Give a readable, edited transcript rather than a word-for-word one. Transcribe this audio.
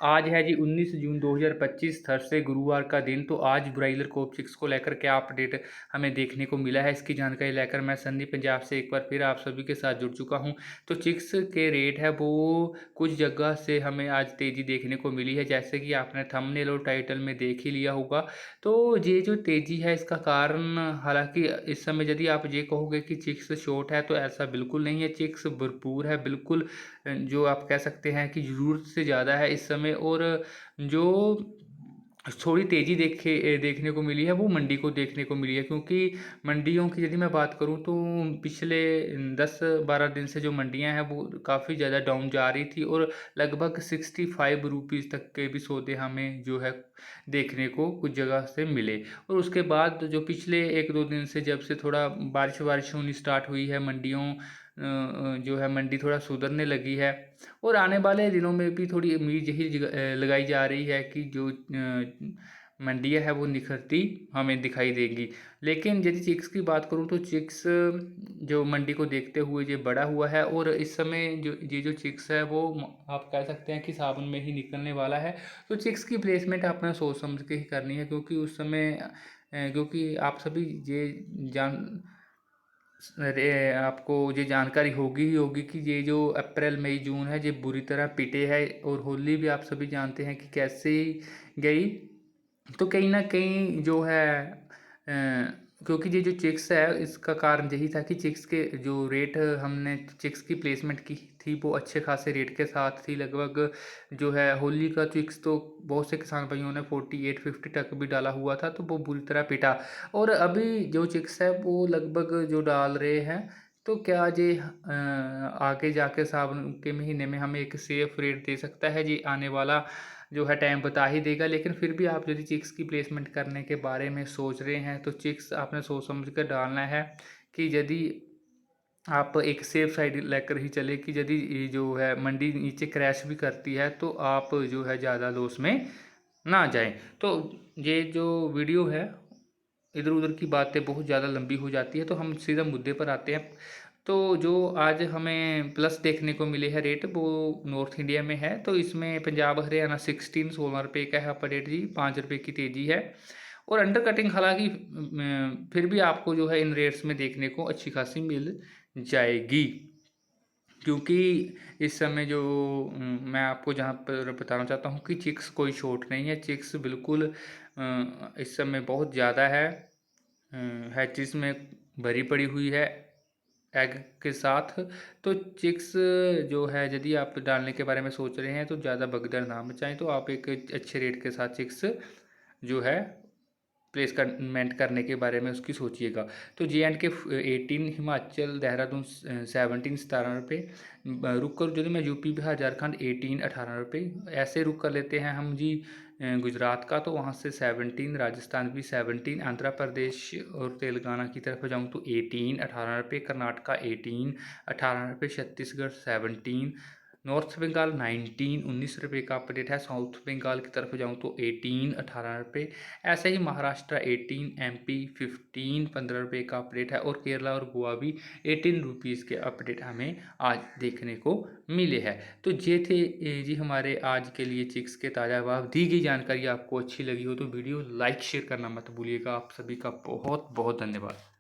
आज है जी 19 जून 2025 थर्सडे गुरुवार का दिन। तो आज ब्रायलर कोप चिक्स को लेकर क्या अपडेट हमें देखने को मिला है, इसकी जानकारी लेकर मैं सन्नी पंजाब से एक बार फिर आप सभी के साथ जुड़ चुका हूं। तो चिक्स के रेट है वो कुछ जगह से हमें आज तेज़ी देखने को मिली है, जैसे कि आपने थंबनेल और टाइटल में देख ही लिया होगा। तो ये जो तेज़ी है इसका कारण, हालांकि इस समय यदि आप ये कहोगे कि चिक्स शॉर्ट है तो ऐसा बिल्कुल नहीं है। चिक्स भरपूर है, बिल्कुल जो आप कह सकते हैं कि ज़रूरत से ज़्यादा है इस समय। और जो थोड़ी तेज़ी देखने को मिली है वो मंडी को देखने को मिली है, क्योंकि मंडियों की यदि मैं बात करूं तो पिछले 10-12 दिन से जो मंडियां हैं वो काफ़ी ज़्यादा डाउन जा रही थी, और लगभग 65 रुपीज़ तक के भी सौदे हमें जो है देखने को कुछ जगह से मिले। और उसके बाद जो पिछले 1-2 दिन से जब से थोड़ा बारिश होनी स्टार्ट हुई है, मंडियों जो है मंडी थोड़ा सुधरने लगी है। और आने वाले दिनों में भी थोड़ी उम्मीद यही लगाई जा रही है कि जो मंडियाँ है वो निखरती हमें दिखाई देगी। लेकिन यदि चिक्स की बात करूं तो चिक्स जो मंडी को देखते हुए ये बड़ा हुआ है, और इस समय जो चिक्स है वो आप कह सकते हैं कि सावन में ही निकलने वाला है। तो चिक्स की प्लेसमेंट आपने सोच समझ के ही करनी है, क्योंकि उस समय क्योंकि आप सभी ये जान अरे आपको ये जानकारी होगी ही होगी कि ये जो अप्रैल मई जून है ये बुरी तरह पिटे है, और होली भी आप सभी जानते हैं कि कैसे गई। तो कहीं ना कहीं जो है क्योंकि ये जो चिक्स है इसका कारण यही था कि चिक्स के जो रेट हमने चिक्स की प्लेसमेंट की थी वो अच्छे खासे रेट के साथ थी। लगभग जो है होली का चिक्स तो बहुत से किसान भाइयों ने 48-50 तक भी डाला हुआ था, तो वो बुरी तरह पिटा। और अभी जो चिक्स है वो लगभग जो डाल रहे हैं, तो क्या ये आगे जाके सावन के महीने में हमें एक सेफ रेट दे सकता है? जी आने वाला जो है टाइम बता ही देगा। लेकिन फिर भी आप यदि चिक्स की प्लेसमेंट करने के बारे में सोच रहे हैं तो चिक्स आपने सोच समझ कर डालना है, कि यदि आप एक सेफ साइड लेकर ही चले कि यदि ये जो है मंडी नीचे क्रैश भी करती है तो आप जो है ज़्यादा लॉस में ना जाएं। तो ये जो वीडियो है इधर उधर की बातें बहुत ज़्यादा लंबी हो जाती है, तो हम सीधा मुद्दे पर आते हैं। तो जो आज हमें प्लस देखने को मिले हैं रेट वो नॉर्थ इंडिया में है। तो इसमें पंजाब हरियाणा 16-16 रुपये का है पर रेट जी, 5 रुपये की तेज़ी है। और अंडर कटिंग हालांकि फिर भी आपको जो है इन रेट्स में देखने को अच्छी खासी मिल जाएगी, क्योंकि इस समय जो मैं आपको जहाँ पर बताना चाहता हूँ कि चिक्स कोई शॉर्ट नहीं है। चिक्स बिल्कुल इस समय बहुत ज़्यादा है, हैचिस में भरी पड़ी हुई है एग के साथ। तो चिक्स जो है यदि आप डालने के बारे में सोच रहे हैं तो ज़्यादा भगदड़ ना मचाएं, तो आप एक अच्छे रेट के साथ चिक्स जो है प्लेसमेंट करने के बारे में उसकी सोचिएगा। तो JNK 18, हिमाचल देहरादून 17-17 रुपये। रुक कर यदि मैं यूपी बिहार झारखंड 18-18 रुपये ऐसे रुक कर लेते हैं हम जी। गुजरात का तो वहाँ से 17, राजस्थान भी 17, आंध्र प्रदेश और तेलंगाना की तरफ जाऊँ तो 18-18 रुपये, कर्नाटका 18-18 रुपये, छत्तीसगढ़ 17, नॉर्थ बंगाल 19-19 रुपये का अपडेट है। साउथ बंगाल की तरफ जाऊँ तो 18-18 रुपये। ऐसे ही महाराष्ट्र 18, MP 15, 15 रुपये का अपडेट है। और केरला और गोवा भी 18 रुपीज़ के अपडेट हमें आज देखने को मिले हैं। तो ये थे जी हमारे आज के लिए चिक्स के ताज़ा भाव। दी गई जानकारी आपको अच्छी लगी हो तो वीडियो लाइक शेयर करना मत भूलिएगा। आप सभी का बहुत बहुत धन्यवाद।